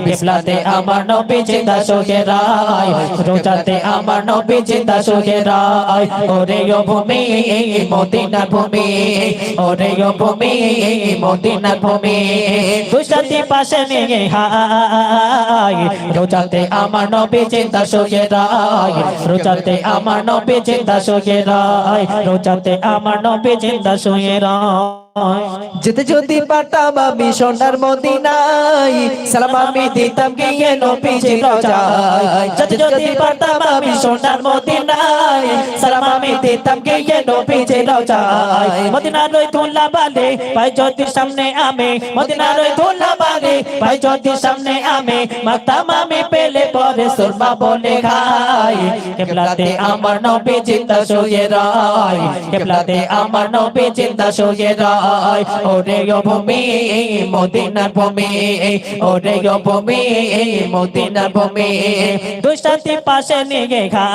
কিবলাতে আমার নবী জিন্দা সুখেরায় রোজাতে আমার নবী জিন্দা সুখেরায় ওরে ও ভূমি মদিনা ভূমি ওরে ও ভূমি মদিনা ভূমি দুশাতি পাশে নিয়ে হায় রোজাতে আমার নবী জিন্দা সুখেরায় রোজাতে আমার নবী জিন্দা সুখেরায় রোজাতে আমার নবী জিন্দা সুখেরায় যেতে যদি পারতাম আমি সোনার মদিনায় সালাম আমি দিতাম গিয়ে নবীজি রোজায় যেতে যদি পারতাম আমি সোনার মদিনায় সালাম আমি দিতাম গিয়ে নবীজি রোজায় মদিনার ওই ধুলা বালে ভাই জ্যোতির সামনে আমি মদিনার ওই ধুলা বালে ভাই জ্যোতির সামনে আমি মাতাম আমি পেলে পরে সুরমা বলে খাই কিবলাতে আমার নবী জিন্দা সুখেরায় কিবলাতে আমার নবী জিন্দা সুখেরায় ওরে ও ভূমি মদিনার ভূমি ওরে ও ভূমি মদিনার ভূমি দুশাতি পাশে নিয়ে খা